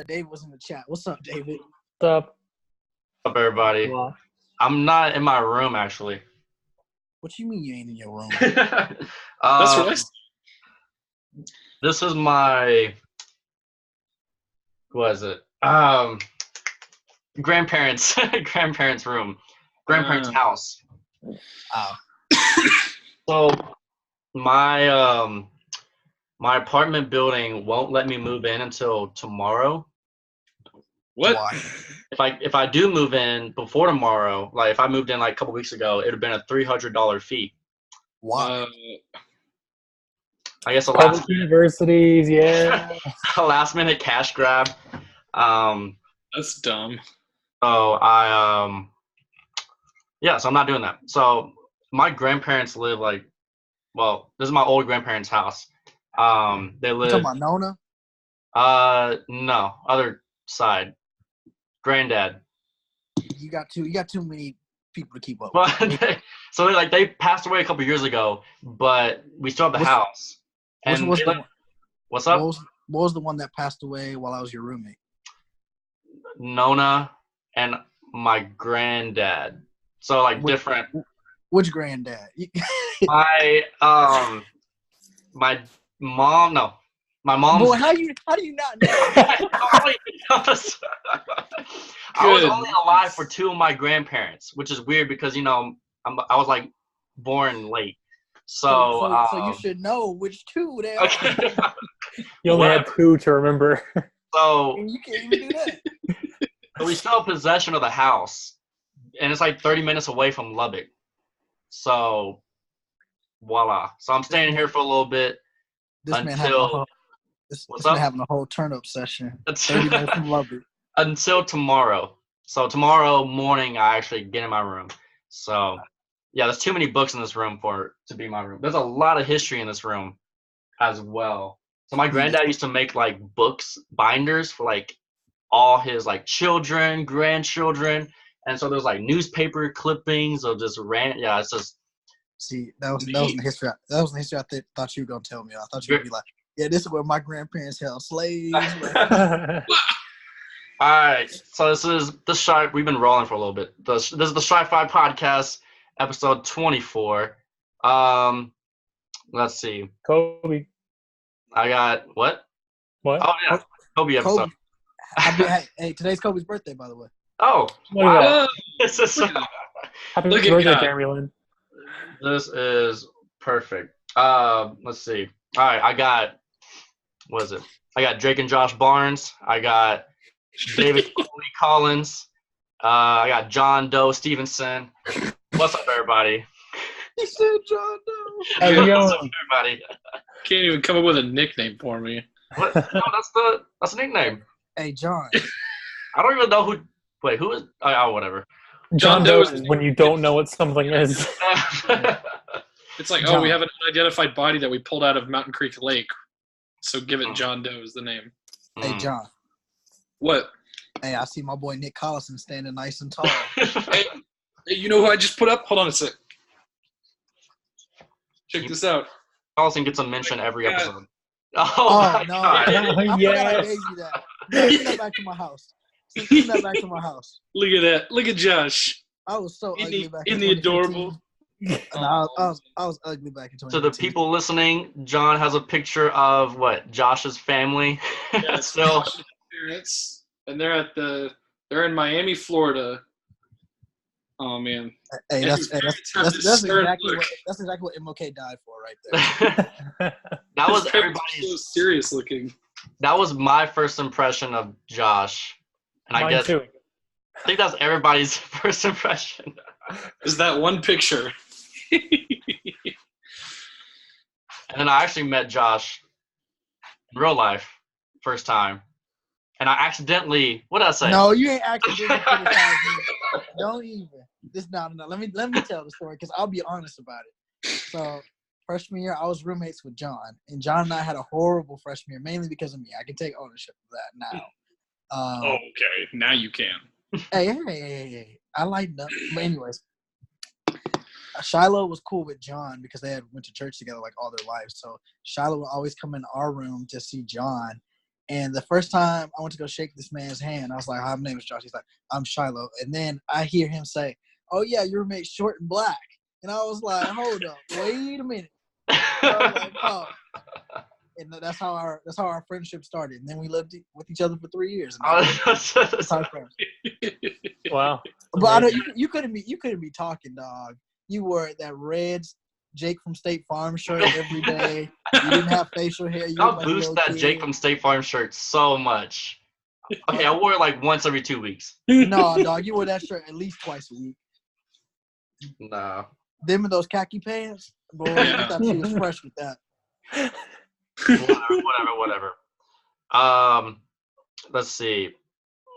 David was in the chat. What's up, David? What's up? What's up, everybody? Wow. I'm not in my room, actually. What you mean you ain't in your room? That's right. This is my, what is it? Grandparents' room, grandparents' house. Oh. So my my apartment building won't let me move in until tomorrow. What? Why? If I do move in before tomorrow, like if I moved in like a couple weeks ago, it'd have been a $300 fee. Why? I guess a Public universities, yeah. last minute cash grab. That's dumb. So so I'm not doing that. So my grandparents live like, well, this is my old grandparents' house. They You live. talking about Nona? No, other side. Granddad. You got too many people to keep up But with. so they passed away a couple years ago, but we still have the house. And what's up? What was the one that passed away while I was your roommate? Nona and my granddad. So like different. Which granddad? My mom. No, my mom's. Boy, how do you not know? I was only alive for two of my grandparents, which is weird because I was like born late. So you should know which two they are. Okay. You only had two to remember. So And you can't even do that. So we still have possession of the house, and it's like 30 minutes away from Lubbock. So, voila. So I'm staying here for a little bit Man having a whole turn-up session. 30 minutes from Lubbock. Until tomorrow. So tomorrow morning, I actually get in my room. So, yeah, there's too many books in this room to be my room. There's a lot of history in this room as well. So my granddad used to make like binders for like all his like children, grandchildren, and so there's like newspaper clippings of just it's just. See, that was the history. That was the history I thought you were gonna tell me. I thought you would be like, yeah, this is where my grandparents held slaves. All right, so this is the Shi. We've been rolling for a little bit. This is the Shi-Fi podcast, episode 24. Let's see. Kobe. I got what? What? Oh yeah, Kobe episode. Hey, today's Kobe's birthday, by the way. Oh, wow. This is Happy birthday, Jeremy Lin. This is perfect. Let's see. All right, I got Drake and Josh Barnes. I got David Collins. I got John Doe Stephenson. What's up, everybody? He said John Doe. Hey, What's up, everybody? Can't even come up with a nickname for me. What? No, that's a nickname. Hey, John. I don't even know who. Wait, who is? Oh, whatever. John Doe is when you don't know what something is. It's like, John. we have an unidentified body that we pulled out of Mountain Creek Lake, so give it John Doe is the name. Hey, John. What? Hey, I see my boy Nick Collison standing nice and tall. Hey, you know who I just put up? Hold on a sec. Check this out. Collison gets a mention every episode. Oh my no! God. I forgot I gave you that. Send that back to my house. Send that back to my house. Look at that. Look at Josh. I was so ugly back in the adorable. And I was ugly back in 2015. To the people listening, John has a picture of Josh's family. Yeah, Still, parents, and they're in Miami, Florida. Oh man! Hey, that's exactly what MLK died for right there. That was so everybody's serious looking. That was my first impression of Josh, and Mine too. I think that's everybody's first impression. Is that one picture? And then I actually met Josh in real life, first time. And I accidentally, what did I say? No, you ain't accidentally criticizing me. Don't even. Let me tell the story because I'll be honest about it. So freshman year, I was roommates with John, and John and I had a horrible freshman year, mainly because of me. I can take ownership of that now. Okay, now you can. Hey. I lightened up. But anyways, Shiloh was cool with John because they had went to church together like all their lives. So Shiloh would always come in our room to see John. And the first time I went to go shake this man's hand, I was like, "Hi, my name is Josh." He's like, "I'm Shiloh." And then I hear him say, "Oh yeah, your roommate's short and black." And I was like, "Hold up, wait a minute." I was like, "Oh." And that's how our friendship started. And then we lived with each other for 3 years. That's our friends. Wow. But I know you couldn't be talking, dog. You wore that red Jake from State Farm shirt every day. You didn't have facial hair. I'll boost that kid. Jake from State Farm shirt so much. Okay, I wore it like once every 2 weeks. No, dog, you wore that shirt at least twice a week. Nah. Them and those khaki pants, boy, I thought she was fresh with that. Whatever. Let's see.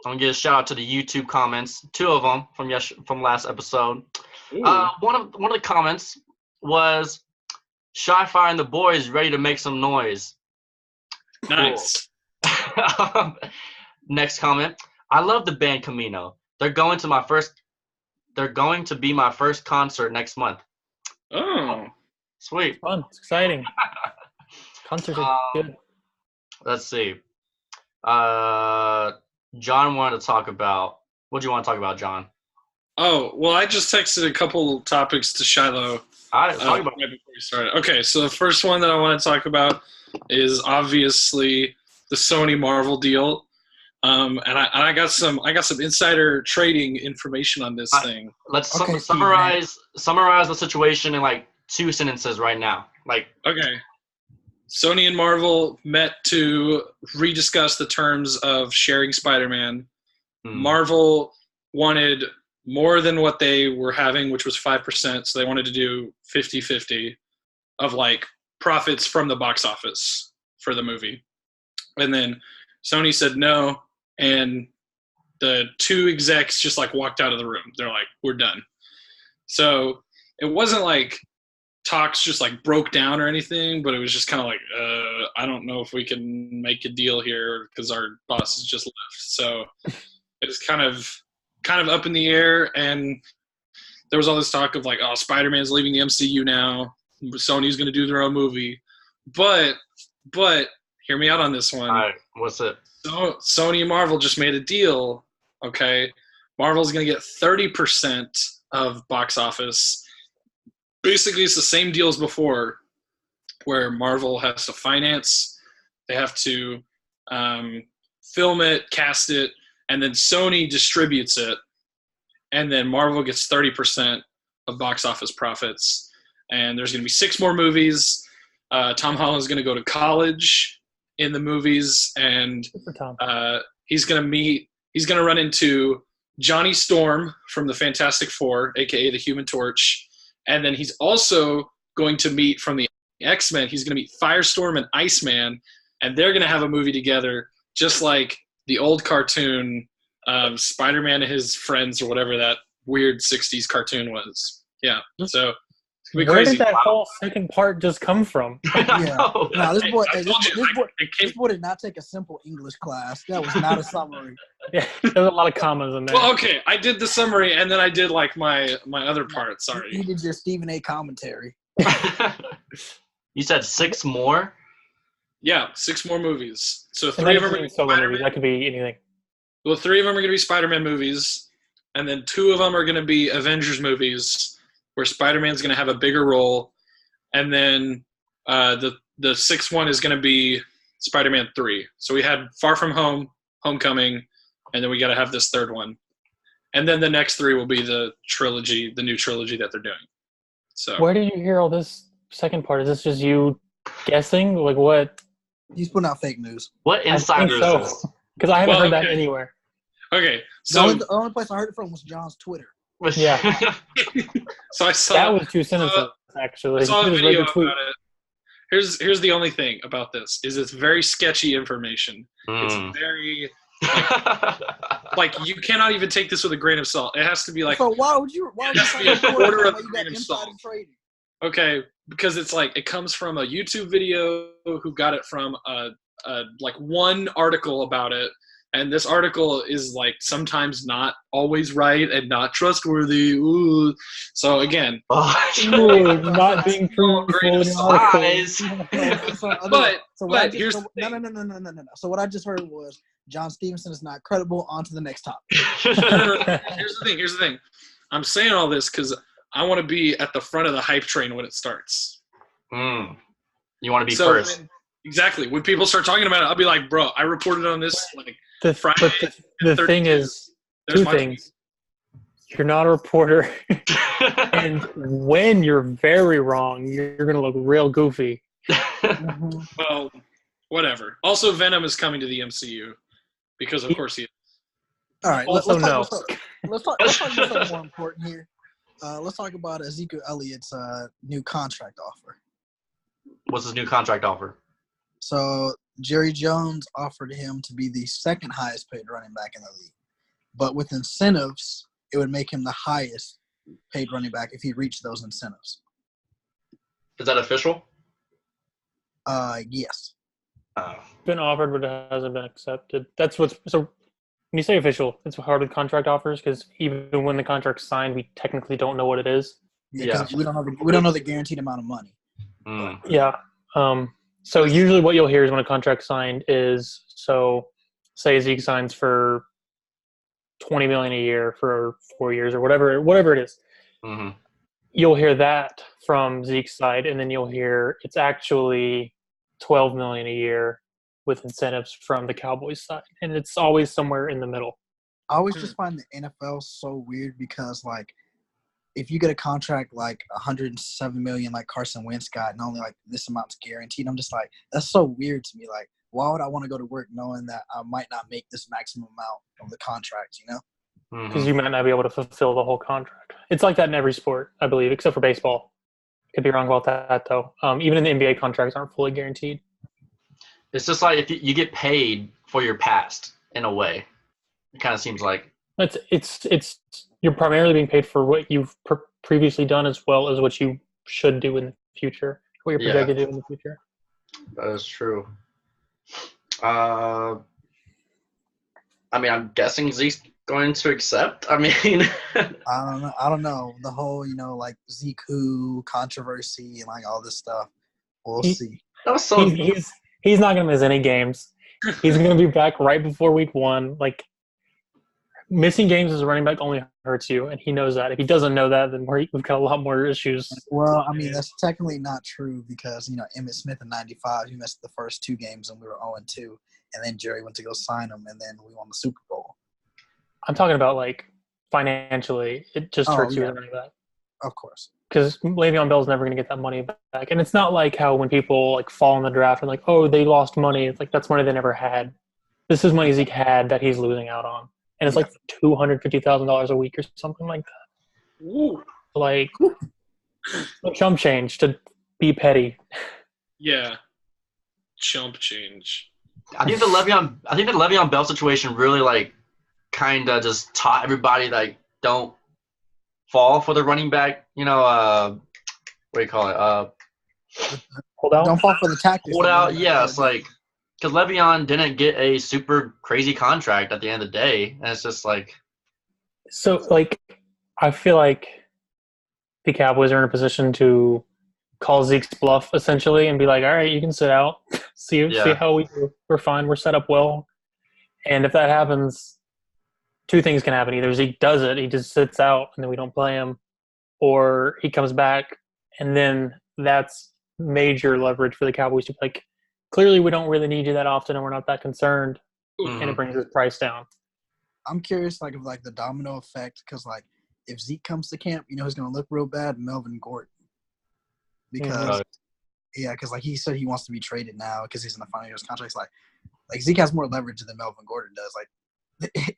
I'm gonna give a shout out to the YouTube comments. 2 of them from last episode. One of the comments was Shi-Fi and the boys ready to make some noise. Nice. Cool. Next comment. I love the band CAMINO. They're going to be my first concert next month. Oh. Sweet. Fun. It's exciting. Concerts are good. Let's see. John wanted to talk about. What do you want to talk about, John? Oh, well, I just texted a couple topics to Shiloh. All right, talk about right before we started. Okay, so the first one that I want to talk about is obviously the Sony-Marvel deal. And I got some insider trading information on this thing. Let's summarize the situation in like 2 sentences right now. Okay. Sony and Marvel met to rediscuss the terms of sharing Spider-Man. Marvel wanted more than what they were having, which was 5%. So they wanted to do 50-50 of like profits from the box office for the movie. And then Sony said no. And the 2 execs just like walked out of the room. They're like, we're done. So it wasn't like talks just like broke down or anything, but it was just kind of like, I don't know if we can make a deal here because our boss has just left. So it was kind of up in the air, and there was all this talk of like, oh, Spider-Man's leaving the MCU now. Sony's going to do their own movie. But hear me out on this one. All right, what's it? So Sony and Marvel just made a deal, okay? Marvel's going to get 30% of box office. Basically, it's the same deal as before, where Marvel has to finance, they have to film it, cast it, and then Sony distributes it, and then Marvel gets 30% of box office profits. And there's going to be 6 more movies. Tom Holland's going to go to college in the movies, and he's going to run into Johnny Storm from the Fantastic Four, aka the Human Torch. And then he's also going to meet from the X-Men. He's going to meet Firestorm and Iceman, and they're going to have a movie together, just like the old cartoon Spider-Man and his friends, or whatever that weird 60s cartoon was. Yeah, so it's going to be crazy. Where did that whole second part just come from? Yeah. No, this boy did not take a simple English class. That was not a summary. Yeah, there's a lot of commas in there. Well, okay, I did the summary, and then I did like my other part. Sorry. You did your Stephen A. commentary. You said 6 more? Yeah, 6 more movies. So 3 of them are movies. That could be anything. Well, 3 of them are going to be Spider-Man movies, and then 2 of them are going to be Avengers movies, where Spider-Man's going to have a bigger role, and then the 6th one is going to be Spider-Man 3. So we had Far From Home, Homecoming, and then we got to have this 3rd one, and then the next 3 will be the trilogy, the new trilogy that they're doing. So where did you hear all this second part? Is this just you guessing? Like what? He's putting out fake news. What insider is this? Because I haven't heard that anywhere. Okay, so the only place I heard it from was John's Twitter. Yeah. So I saw that was 2 sentences actually. I saw a video about it. Here's the only thing about this is it's very sketchy information. It's very like you cannot even take this with a grain of salt. It has to be like. So why would you? Why would you be a quarter of a you grain got of salt? trading? Okay, because it's like it comes from a YouTube video who got it from like one article about it And this article is like sometimes not always right and not trustworthy. Ooh. So again, Ooh, not being no truthful in great your article. Lies. But here's the thing. No. So what I just heard was John Stephenson is not credible. On to the next topic. Here's the thing. I'm saying all this because I want to be at the front of the hype train when it starts. You want to be first. Exactly. When people start talking about it, I'll be like, bro, I reported on this like Friday. The thing is, two things. You're not a reporter. And when you're very wrong, you're going to look real goofy. Well, whatever. Also, Venom is coming to the MCU because, of course, he is. All right. Also, Let's talk about something more important here. Let's talk about Ezekiel Elliott's new contract offer. What's his new contract offer? So Jerry Jones offered him to be the second highest paid running back in the league. But with incentives, it would make him the highest paid running back if he reached those incentives. Is that official? Yes. Been offered, but it hasn't been accepted. That's what's so. When you say official, it's hard with contract offers because even when the contract's signed, we technically don't know what it is. Yeah. We don't know the guaranteed amount of money. Yeah. So usually what you'll hear is when a contract's signed is, so say Zeke signs for $20 million a year for 4 years or whatever it is. Mm-hmm. You'll hear that from Zeke's side, and then you'll hear it's actually $12 million a year with incentives from the Cowboys side, and it's always somewhere in the middle. I always just find the NFL so weird because, like, if you get a contract like $107 million like Carson Wentz got and only like this amount's guaranteed, I'm just like, that's so weird to me. Like, why would I want to go to work knowing that I might not make this maximum amount of the contract, you know? Because you might not be able to fulfill the whole contract. It's like that in every sport, I believe, except for baseball. Could be wrong about that, though. Even in the NBA, contracts aren't fully guaranteed. It's just like if you get paid for your past in a way. It kind of seems like it's you're primarily being paid for what you've previously done as well as what you should do in the future, what you're projected to do in the future. That is true. I mean, I'm guessing Zeke's going to accept. I mean, I don't know. The whole, like Zeke who controversy and like all this stuff. We'll see. That was so. He's not going to miss any games. He's going to be back right before week 1. Like, missing games as a running back only hurts you, and he knows that. If he doesn't know that, then we've got a lot more issues. Well, I mean, that's technically not true because, Emmitt Smith in 95, he missed the first 2 games and we were 0-2, and then Jerry went to go sign him, and then we won the Super Bowl. I'm talking about, like, financially. It just hurts you as a running back. Of course. Because Le'Veon Bell's never going to get that money back. And it's not like how when people, like, fall in the draft and, like, oh, they lost money. It's like, that's money they never had. This is money Zeke had that he's losing out on. And it's like $250,000 a week or something like that. Ooh. Like, a chump change to be petty. Yeah. Chump change. I think the Le'Veon Bell situation really, like, kind of just taught everybody, like, don't fall for the running back, what do you call it? Hold out? Don't fall for the tactics. Hold out, yeah. It's like, because Le'Veon didn't get a super crazy contract at the end of the day. And it's just like. So, like, I feel like the Cowboys are in a position to call Zeke's bluff, essentially, and be like, all right, you can sit out. See how we do. We're fine. We're set up well. And if that happens, 2 things can happen. Either Zeke does it, he just sits out, and then we don't play him, or he comes back, and then that's major leverage for the Cowboys to be like, clearly we don't really need you that often, and we're not that concerned, and it brings his price down. I'm curious, like, of like the domino effect, because like if Zeke comes to camp, who's going to look real bad? Melvin Gordon, because because like he said he wants to be traded now because he's in the final year's contract. It's like Zeke has more leverage than Melvin Gordon does. Like.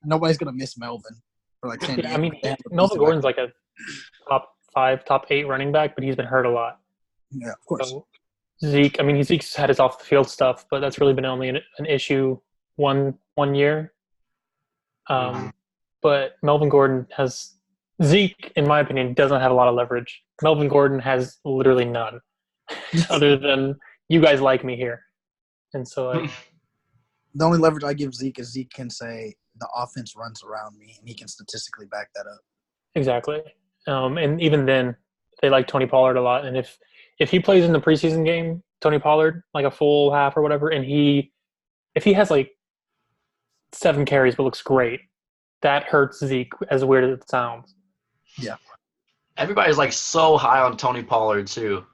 Nobody's gonna miss Melvin for like 10 years. I mean, Melvin Gordon's like a top 5, top 8 running back, but he's been hurt a lot. Yeah, of course. So Zeke, I mean, Zeke's had his off the field stuff, but that's really been only an issue one year. But Melvin Gordon has Zeke, in my opinion, doesn't have a lot of leverage. Melvin Gordon has literally none, other than you guys like me here, and so. The only leverage I give Zeke is Zeke can say the offense runs around me, and he can statistically back that up. Exactly. And even then, they like Tony Pollard a lot. And if he plays in the preseason game, Tony Pollard, like a full half or whatever, and if he has like 7 carries but looks great, that hurts Zeke, as weird as it sounds. Yeah. Everybody's like so high on Tony Pollard too.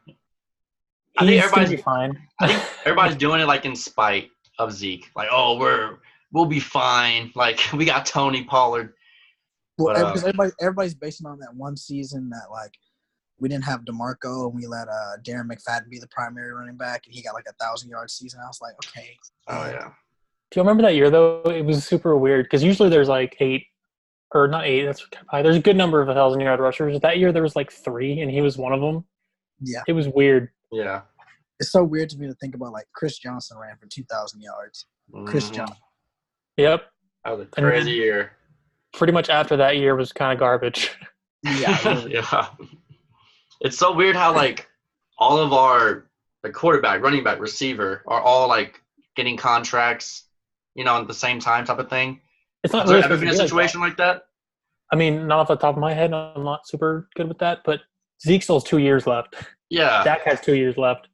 I think He's gonna everybody's be fine. I think everybody's doing it like in spite of Zeke. Like, oh, we'll be fine. Like, we got Tony Pollard. Well, because everybody's basing on that one season that like we didn't have DeMarco and we let Darren McFadden be the primary running back and he got like 1,000-yard season. I was like, okay. Oh yeah. Do you remember that year though? It was super weird because usually there's like 8, or not 8. That's kind of high. There's a good number of 1,000-yard rushers. That year there was like 3, and he was one of them. Yeah. It was weird. Yeah. It's so weird to me to think about like Chris Johnson ran for 2,000 yards. Chris Johnson. Yep. That was a crazy year. Pretty much after that year was kind of garbage. Yeah. Yeah. It's so weird how like all of our quarterback, running back, receiver are all like getting contracts, at the same time type of thing. It's not Has really there ever been a situation like that? I mean, not off the top of my head. I'm not super good with that, but Zeke still has 2 years left. Yeah. Dak has 2 years left.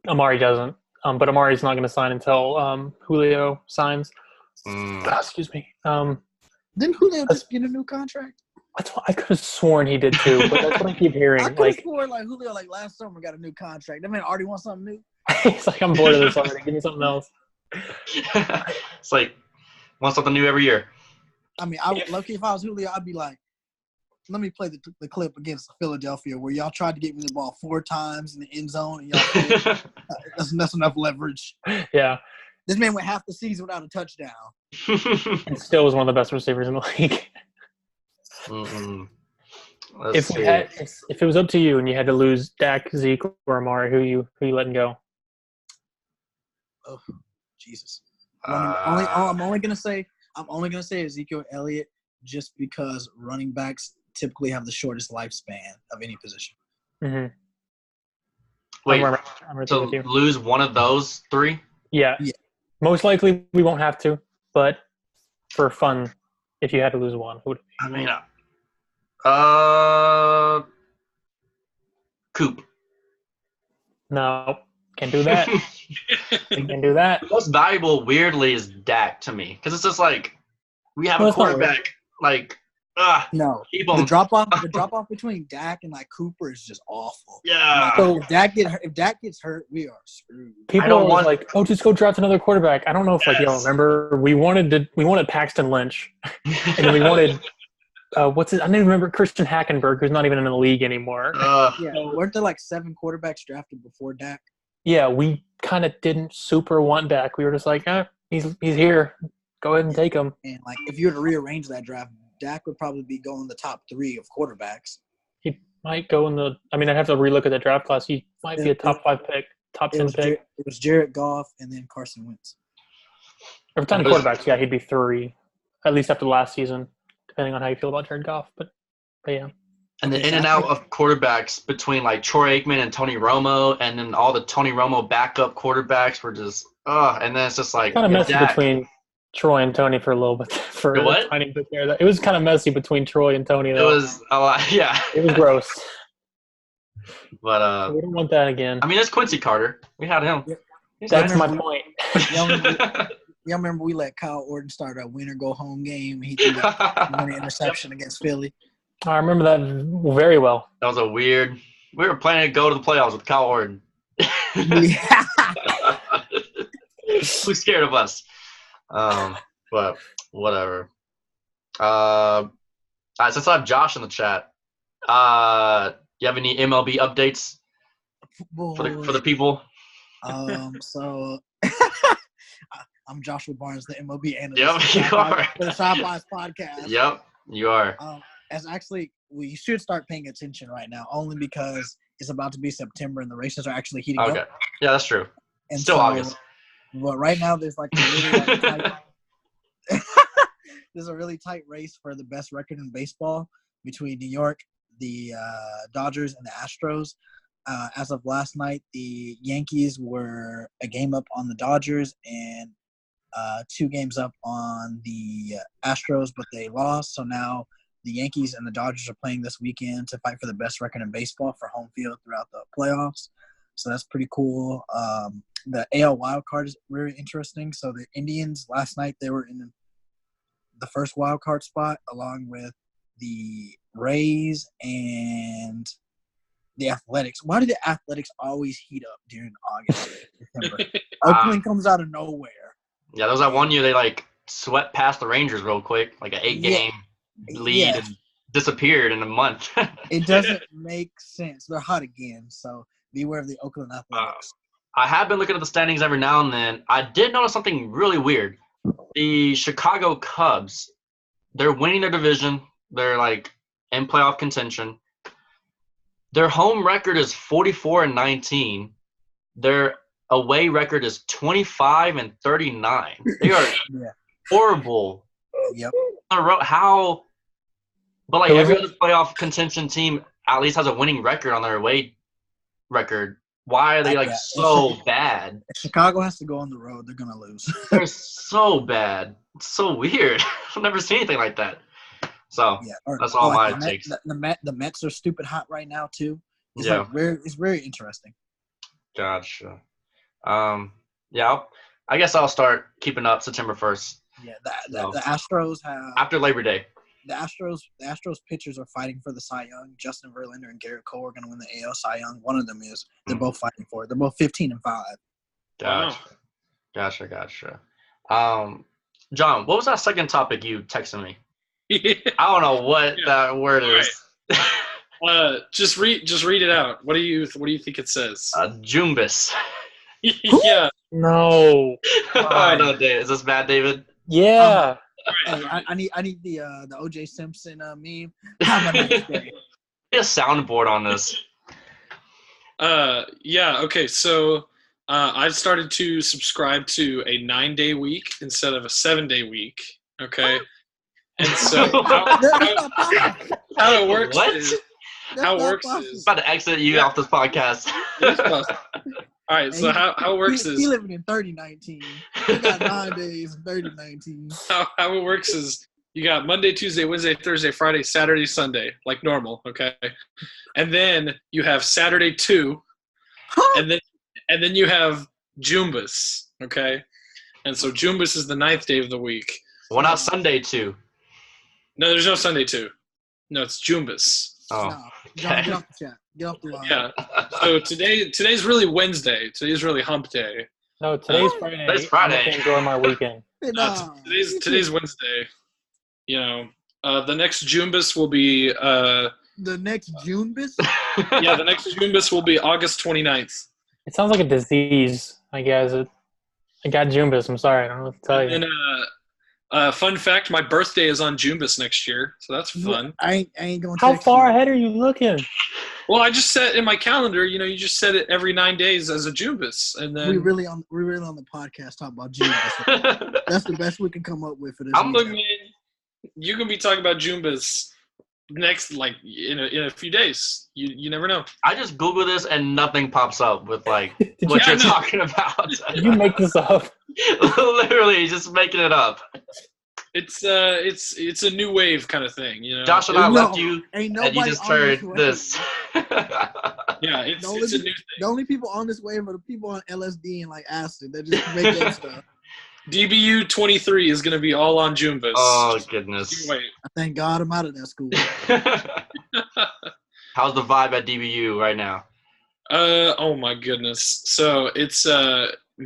Amari doesn't. But Amari's not going to sign until Julio signs. Excuse me. Didn't Julio just get a new contract? I could have sworn he did too, but that's what I keep hearing. I could have sworn like Julio like last summer got a new contract. That man already wants something new. It's like, I'm bored of this already. Give me something else. It's like, want something new every year. I mean, lucky if I was Julio, I'd be like, let me play the clip against Philadelphia where y'all tried to get me the ball 4 times in the end zone and y'all that's enough leverage. Yeah. This man went half the season without a touchdown. And still was one of the best receivers in the league. If it was up to you and you had to lose Dak, Zeke, or Amari, who you letting go? Oh, Jesus! I'm only gonna say Ezekiel, Elliott, just because running backs typically have the shortest lifespan of any position. Mm-hmm. Wait, I'm to lose one of those 3? Yeah. Most likely we won't have to, but for fun, if you had to lose one, who would it be? I mean, Coop. No, can't do that. Can't do that. The most valuable, weirdly, is Dak to me because it's just like we have a quarterback. Like, no, the drop off between Dak and like Cooper is just awful. Yeah. So if Dak gets hurt, we are screwed. People are like, "Oh, just go draft another quarterback." I don't know if y'all remember. We wanted Paxton Lynch, and then we wanted what's it? I don't even remember Christian Hackenberg, who's not even in the league anymore. Weren't there like 7 quarterbacks drafted before Dak? Yeah, we kind of didn't super want Dak. We were just like, he's here. Go ahead and take him. And like, if you were to rearrange that draft, Dak would probably be going the top 3 of quarterbacks. He might go I'd have to relook at the draft class. He might be a top 5 pick, top 10 pick. It was Jared Goff and then Carson Wentz. Every time quarterbacks, he'd be 3, at least after last season, depending on how you feel about Jared Goff. But yeah. And the in and out of quarterbacks between like Troy Aikman and Tony Romo, and then all the Tony Romo backup quarterbacks were just and then it's just like kind of messy between Troy and Tony for a little bit. For a tiny bit there, it was kind of messy between Troy and Tony. Though. It was a lot, yeah. It was gross. But so we don't want that again. I mean, it's Quincy Carter. We had him. Yeah. That's my point. Y'all remember we let Kyle Orton start a winner go home game and he threw an interception against Philly. I remember that very well. That was a weird. We were planning to go to the playoffs with Kyle Orton. Yeah. Who's scared of us? But whatever. All right, since I have Josh in the chat, you have any MLB updates for the people? So I'm Joshua Barnes, the MLB Yep, analyst. you are. For the Shoutouts podcast. Yep, you are. You should start paying attention right now, only because it's about to be September and the races are actually heating up. Okay, yeah, that's true. And still August. But right now, there's like there's a really tight race for the best record in baseball between New York, the Dodgers, and the Astros. as of last night, the Yankees were a game up on the Dodgers and 2 games up on the Astros, but they lost. So now the Yankees and the Dodgers are playing this weekend to fight for the best record in baseball for home field throughout the playoffs. So that's pretty cool. The AL wild card is very interesting. So the Indians last night, they were in the first wild card spot along with the Rays and the Athletics. Why do the Athletics always heat up during August, September? Oakland comes out of nowhere. Yeah, there was that one year they like swept past the Rangers real quick, like an 8-game lead, and disappeared in a month. It doesn't make sense. They're hot again, so beware of the Oakland Athletics. I have been looking at the standings every now and then. I did notice something really weird. The Chicago Cubs, they're winning their division. They're like in playoff contention. Their home record is 44-19. Their away record is 25-39. They are horrible. Yep. How? But like every other playoff contention team at least has a winning record on their away record. Why are they like so bad? If Chicago has to go on the road, they're gonna lose. They're so bad. It's so weird. I've never seen anything like that. So that's all my takes. The Mets are stupid hot right now too. It's it's very interesting. Gotcha. I guess I'll start keeping up September 1st. Yeah, the Astros have after Labor Day. The Astros pitchers are fighting for the Cy Young. Justin Verlander and Garrett Cole are going to win the AL Cy Young. One of them is. They're both fighting for it. They're both 15-5. Gotcha. John, what was that second topic you texted me? I don't know what that word is. Just read it out. What do you think it says? JOOMBUS. Yeah. No. I know, Dave. Is this bad, David? Yeah. I need the O.J. Simpson meme. Have a nice day. Get a soundboard on this. Okay. So I've started to subscribe to a 9-day week instead of a 7-day week. Okay. And so how it works is about to exit you off this podcast. All right, so how it works is... He living in 3019. He got 9 days in 3019. How it works is you got Monday, Tuesday, Wednesday, Thursday, Friday, Saturday, Sunday, like normal, okay? And then you have Saturday 2, and then you have JOOMBUS, okay? And so JOOMBUS is the 9th day of the week. Well, not Sunday 2. No, there's no Sunday 2. No, it's JOOMBUS. Oh, no. John, get off the chat. Get off the line. Yeah. So today's really Wednesday. Today's really hump day. No, today's Friday. Today's Friday. I'm enjoy my weekend. Today's Wednesday. You know, the next JOOMBUS will be the next JOOMBUS? Yeah, the next JOOMBUS will be August 29th. It sounds like a disease, I guess. I got JOOMBUS. I'm sorry. I don't know what to tell you. And fun fact, my birthday is on JOOMBUS next year, so that's fun. I ain't going to How far ahead are you looking? Well, I just set in my calendar, you just set it every 9 days as a JOOMBUS. And then we're really on the podcast talking about JOOMBUS. That's the best we can come up with for this. I'm looking. You can be talking about JOOMBUS next, like in a few days. You never know. I just Google this and nothing pops up with like what you're talking about. Did you make this up? Literally, just making it up. It's a new wave kind of thing, Josh and I left you, and you just heard this. Yeah, it's a new thing. The only people on this wave are the people on LSD and like acid. They just make that stuff. DBU 23 is going to be all on JOOMBUS. Oh goodness! Wait. I thank God I'm out of that school. How's the vibe at DBU right now? Oh my goodness! So it's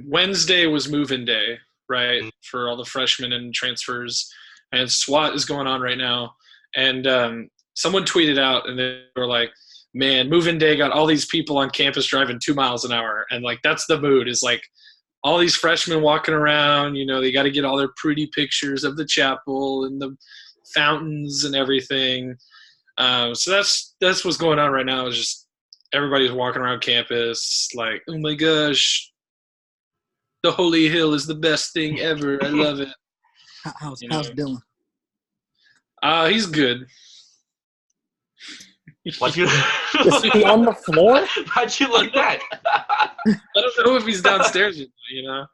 Wednesday was move-in day, right, for all the freshmen and transfers, and SWAT is going on right now. And someone tweeted out, and they were like, "Man, move-in day got all these people on campus driving 2 miles an hour," and like that's the mood. Is like all these freshmen walking around. They got to get all their pretty pictures of the chapel and the fountains and everything. So that's what's going on right now. Is just everybody's walking around campus like, oh my gosh, the Holy Hill is the best thing ever. I love it. How's Dylan? He's good. What you? Is he on the floor? How'd you like that? I don't know if he's downstairs yet, you know.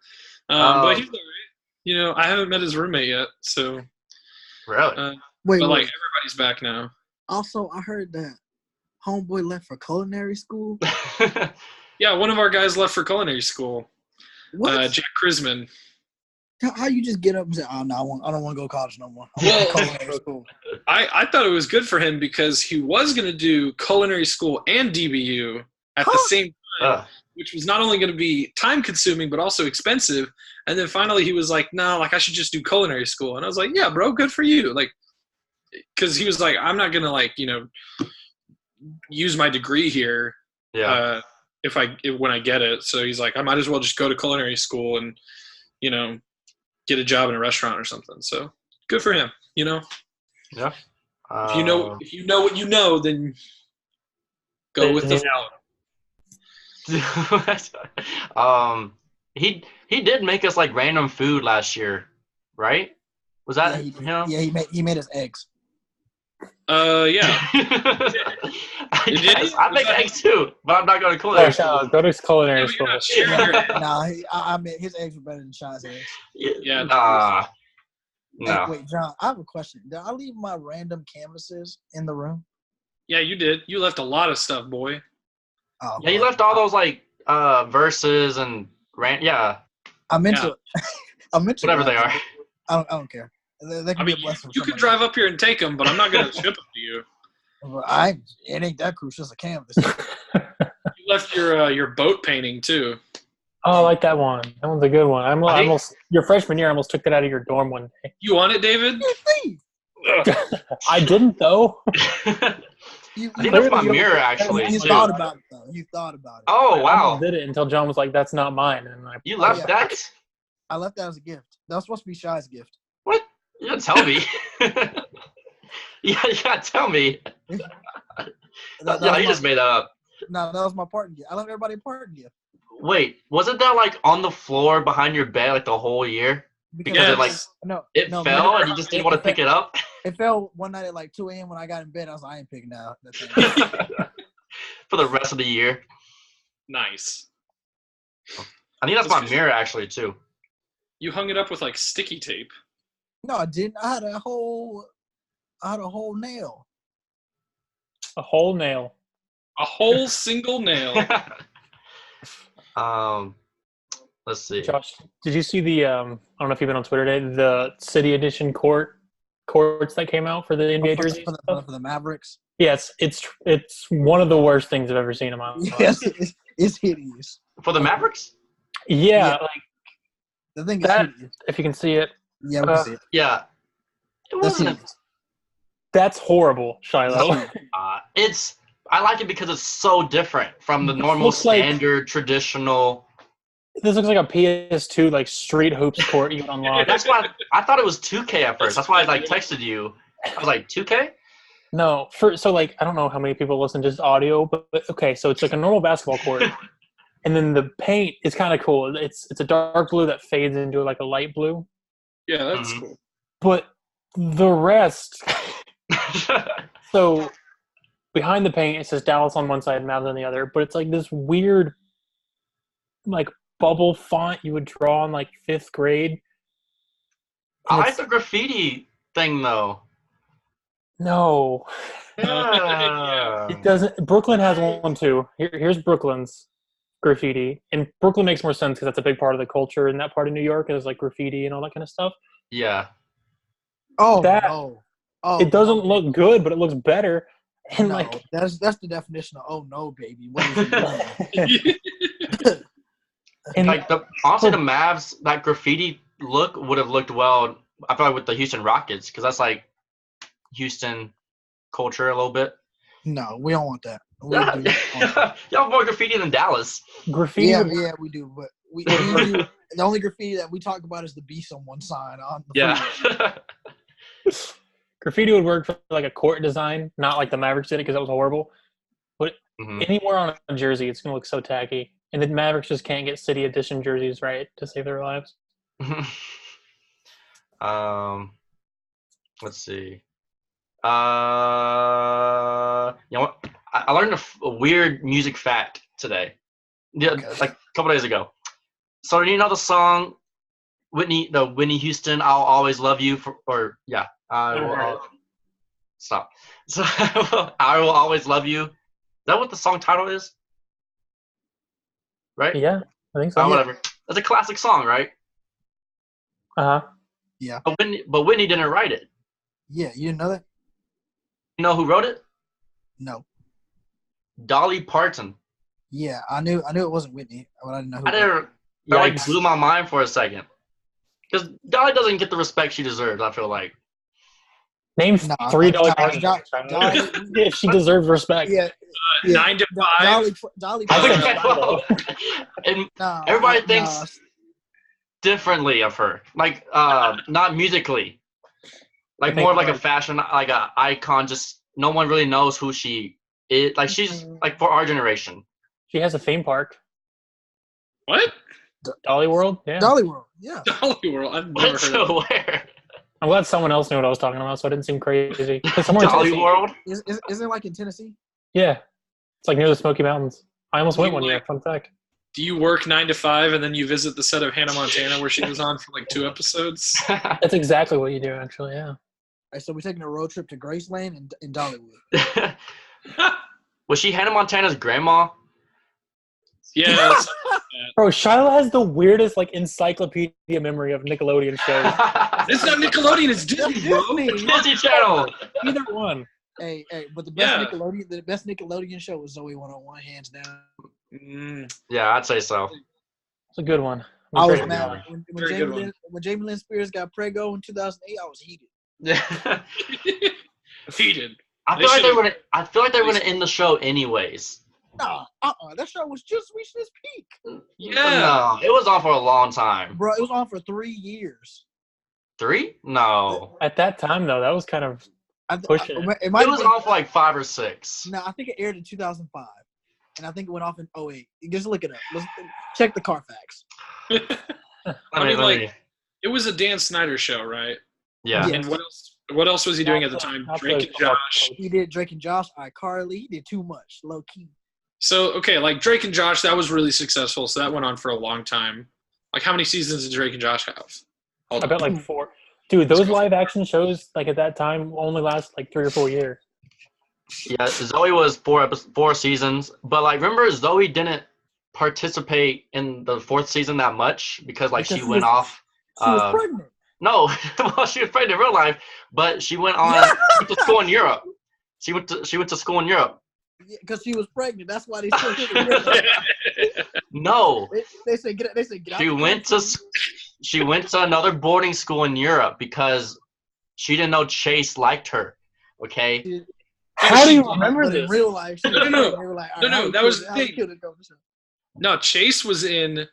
But he's all right. You know, I haven't met his roommate yet, so. Really? Wait, but, like, wait. everybody's back now. Also, I heard that homeboy left for culinary school. Yeah, one of our guys left for culinary school. What? Jack Krisman. How you just get up and say, "Oh no, I don't want to go to college no more. Well, culinary school." I thought it was good for him because he was going to do culinary school and DBU at the same time, which was not only going to be time-consuming but also expensive. And then finally he was like, "No, like I should just do culinary school." And I was like, "Yeah, bro, good for you." Like, because he was like, "I'm not going to like use my degree here." Yeah. When I get it. So he's like, I might as well just go to culinary school and, get a job in a restaurant or something. So good for him, Yeah. If you know what you know, then go with the flow. He did make us like random food last year, right? Was that him? Yeah, he made us eggs. Yeah. I make eggs too, but I'm not going to culinary school. Go to culinary school. I mean, his eggs were better than Sean's eggs. Yeah. No. Hey, wait, John, I have a question. Did I leave my random canvases in the room? Yeah, you did. You left a lot of stuff, boy. Oh, yeah, you left all those like verses and yeah. I meant to. Whatever they are. I don't care. They can be a blessing. You could drive up here and take them, but I'm not going to ship them to you. It ain't that crucial. It's a canvas. You left your boat painting too. Oh, I like that one. That one's a good one. Your freshman year, I almost took that out of your dorm one day. You want it, David? I didn't though. I think that's my mirror actually. You thought about it though. You thought about it. Oh wow! I did it until John was like, "That's not mine," and you left that. I left that as a gift. That was supposed to be Shy's gift. What? You gotta tell me. You gotta tell me. You just made that up. No, that was my Parton gift. I left everybody a Parton gift. Wait, wasn't that like on the floor behind your bed like the whole year? Because it fell and you just didn't want to pick it up? It fell one night at like 2 a.m. when I got in bed. I was like, I ain't picking that up. For the rest of the year. Nice. I think that's my mirror actually too. You hung it up with like sticky tape. No, I didn't. I had a whole nail. A whole nail. A whole single nail. Let's see. Josh, did you see the I don't know if you've been on Twitter today, the City Edition courts that came out for the NBA jerseys? For the Mavericks? Yes, it's one of the worst things I've ever seen in my life. Yes, it's hideous. For the Mavericks? Yeah, like the thing is hideous. If you can see it. Yeah, we can see it. Yeah. It wasn't. That's horrible, Shiloh. I like it because it's so different from the normal standard traditional. This looks like a PS2 like street hoops court you would unlock. That's why I thought it was 2K at first. That's why I like texted you. I was like, 2K? No, I don't know how many people listen to just audio, but okay, so it's like a normal basketball court. And then the paint is kind of cool. It's a dark blue that fades into like a light blue. Yeah, that's cool. But the rest so behind the paint it says Dallas on one side, Mavs on the other, but it's like this weird like bubble font you would draw in like 5th grade. I like the graffiti thing though. No. It doesn't. Brooklyn has one too. Here's Brooklyn's graffiti. And Brooklyn makes more sense because that's a big part of the culture in that part of New York is like graffiti and all that kind of stuff. Yeah. Oh, no. It doesn't look good, but it looks better. And like that's the definition of oh no, baby. What is it? And like honestly, the Mavs, that graffiti look would have looked well. I feel like with the Houston Rockets because that's like Houston culture a little bit. No, we don't want that. Y'all have more graffiti than Dallas. Graffiti? Yeah, we do. But we do. The only graffiti that we talk about is the beast on one sign. Graffiti would work for like a court design, not like the Mavericks did it because that was horrible. But anywhere on a jersey, it's going to look so tacky. And the Mavericks just can't get City Edition jerseys right to save their lives. Let's see. You know what? I learned a weird music fact today. Yeah, like a couple days ago. So you know the song Whitney Houston, "I'll Always Love You" stop. So I will always love you. Is that what the song title is? Right? Yeah, I think so. Whatever. That's a classic song, right? Yeah. But Whitney didn't write it. Yeah, you didn't know that? You know who wrote it? No. Dolly Parton. Yeah, I knew it wasn't Whitney, but I didn't know who. That like blew my mind for a second. Because Dolly doesn't get the respect she deserves, I feel like. Name $3 if she deserves respect. Yeah. 9 to 5. Dolly and everybody thinks differently of her. Like, not musically. Like, more like a fashion, like a icon. Just no one really knows who she is. Like, she's, like, for our generation. She has a theme park. What? Dolly World? Yeah. Dolly World, yeah. Dolly World. I've never heard of it. Where? I'm glad someone else knew what I was talking about, so I didn't seem crazy. Dolly World? Isn't it like in Tennessee? Yeah. It's like near the Smoky Mountains. I almost went one year. Fun fact. Do you work 9 to 5 and then you visit the set of Hannah Montana where she was on for like 2 episodes? That's exactly what you do, actually, yeah. All right, so we're taking a road trip to Graceland and Dollywood. Was she Hannah Montana's grandma? Yeah. Bro, Shiloh has the weirdest, like, encyclopedia memory of Nickelodeon shows. It's not Nickelodeon, it's Disney, bro. Disney Channel. Either one. Hey, but the best Nickelodeon show was Zoey 101, hands down. Yeah, I'd say so. It's a good one. I was mad when Jamie Lynn Spears got prego in 2008. I was heated. Yeah. Heated. I feel like they were gonna end the show anyways. Nah, that show was just reaching its peak. Yeah. No, it was on for a long time. Bro, it was on for 3 years. 3? No. At that time, though, that was kind of pushing it. It was on for like 5 or 6. No, I think it aired in 2005. And I think it went off in 2008. Just look it up. Let's check the Carfax. I mean, like, it was a Dan Snyder show, right? Yeah. And what else was he doing at the time? Drake and Josh. He did Drake and Josh, iCarly. He did too much, low key. So, okay, like Drake and Josh, that was really successful. So that went on for a long time. Like, how many seasons did Drake and Josh have? I bet like 4. Dude, those live action shows, like at that time, only last like 3 or 4 years. Yeah, Zoey was 4 seasons. But like, remember, Zoey didn't participate in the 4th season that much because she went off. She was pregnant. No, well, she was pregnant in real life, but she went to school in Europe. She went to school in Europe. Because she was pregnant. That's why they still did it. No. They said get out. She went to another boarding school in Europe because she didn't know Chase liked her. Okay. How do you remember this? In real life, no, that was the thing. No, Chase was in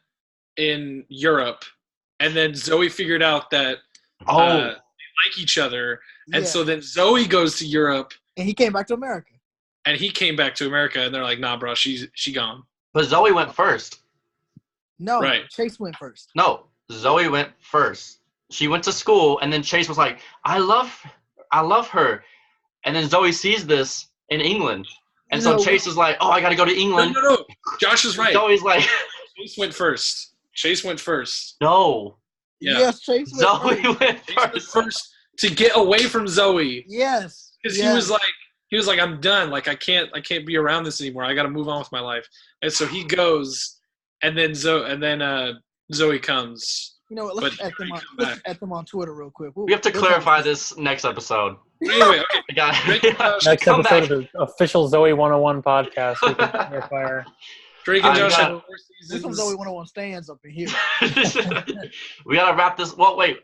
Europe, and then Zoey figured out that they like each other, and so then Zoey goes to Europe, and he came back to America. And they're like, nah, bro, she gone. But Zoey went first. No, right. Chase went first. No, Zoey went first. She went to school, and then Chase was like, I love her. And then Zoey sees this in England. And so Chase is like, oh, I got to go to England. No. Josh is right. Zoey's like. Chase went first. No. Yeah. Yes, Chase went first to get away from Zoey. Yes. Because he was like, I'm done. Like, I can't be around this anymore. I got to move on with my life. And so he goes, and then Zoey comes. You know what? Let's at them on Twitter real quick. We have to clarify this next episode. Anyway, okay. Next episode of the official Zoey 101 podcast. We can clarify our Drake and Josh have 4 seasons. There's some Zoey 101 stands up in here. We gotta wrap this. Well, wait.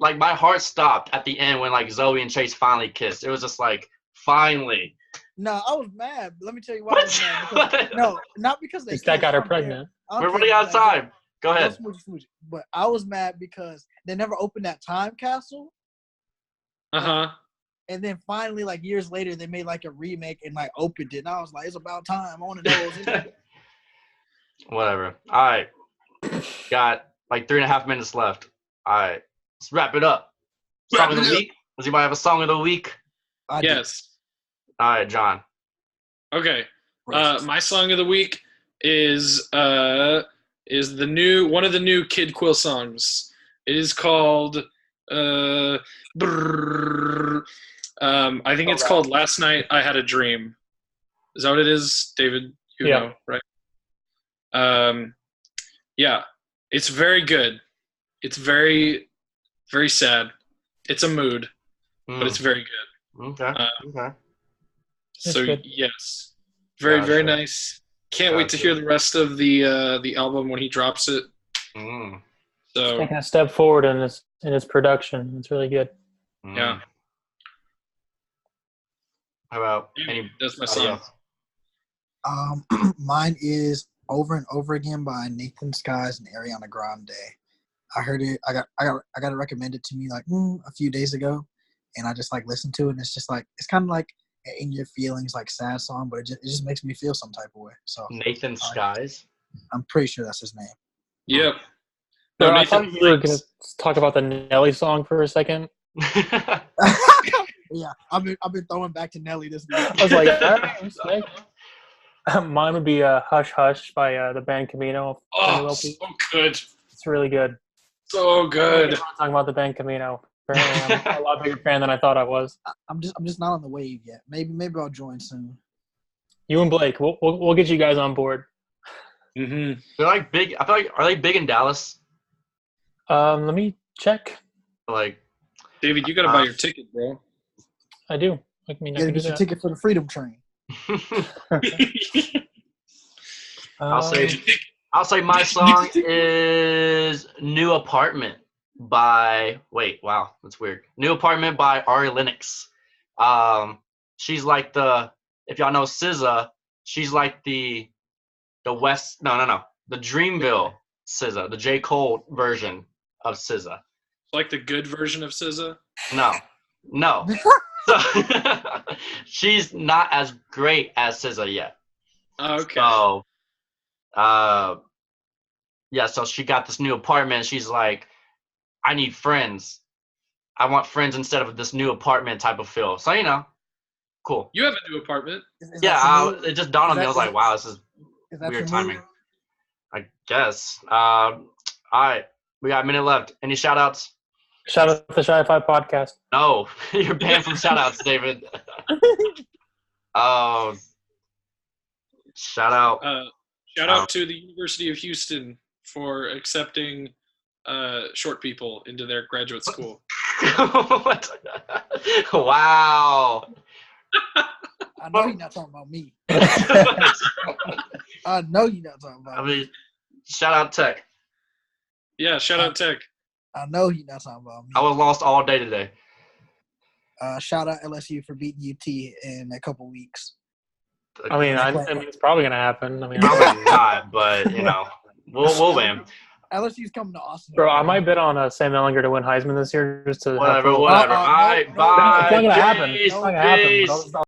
Like, my heart stopped at the end when Zoey and Chase finally kissed. It was just like, finally. No, I was mad. Let me tell you why I was mad. Because, no, not because they. That got her pregnant. We're running out of time. Go ahead. But I was mad because they never opened that time capsule. And then finally, years later, they made a remake and opened it. And I was like, it's about time. I want to know what's in it. Whatever. All right. Got 3.5 minutes left. All right. Let's wrap it up. Song of the week. Does anybody have a song of the week? Yes. All right, John. Okay. My song of the week is one of the new Kid Quill songs. It is called I think it's called Last Night I Had a Dream. Is that what it is, David? You know, right? Yeah. It's very good. It's very, very sad. It's a mood, but it's very good. Okay. Okay. So yes, very nice. Can't wait to hear the rest of the album when he drops it. So taking a step forward in his production. It's really good. Yeah. How about that's my song. Mine is Over and Over Again by Nathan Skies and Ariana Grande. I heard it. I got it recommended to me like a few days ago, and I just like listened to it. And it's just like it's kind of like In Your Feelings, like sad song, but it just makes me feel some type of way. So Nathan Skies. I'm pretty sure that's his name. Yep. No, I thought you were gonna talk about the Nelly song for a second. Yeah, I've been throwing back to Nelly this week. I was like, all right, mine would be Hush Hush by the band CAMINO. Oh, so good. It's really good. So good. Talking about the band CAMINO. Apparently, I'm a lot bigger fan than I thought I was. I'm just not on the wave yet. Maybe I'll join soon. You and Blake, we'll get you guys on board. They're like big. I feel like are they big in Dallas? Let me check. Like, David, you gotta buy your ticket, bro. I do. I mean, you gotta get your ticket for the Freedom Train. I'll say my song is New Apartment by that's weird. New Apartment by Ari Lennox. She's like if y'all know SZA, she's like the Dreamville SZA, the J. Cole version of SZA. Like the good version of SZA? No. So, she's not as great as SZA yet. Okay. So, so she got this new apartment. She's like, I need friends. I want friends instead of this new apartment type of feel. So, cool. You have a new apartment. It just dawned on me. I was like, wow, this is weird timing. I guess. All right. We got a minute left. Any shout-outs? Shout out to the Shi-Fi podcast. No. You're banned from shout-outs, David. Shout out. Shout out to the University of Houston for accepting short people into their graduate school. Wow. I know you're not talking about me. I know you're not talking about me. Shout out Tech. Yeah, shout out Tech. I know you're not talking about me. I was lost all day today. Shout out LSU for beating UT in a couple weeks. I mean, it's probably gonna happen. I mean, probably not, but we'll win. LSU's coming to Austin. Bro, I might bet on Sam Ellinger to win Heisman this year just to whatever. All right, bye. It's not gonna happen. It's not gonna happen.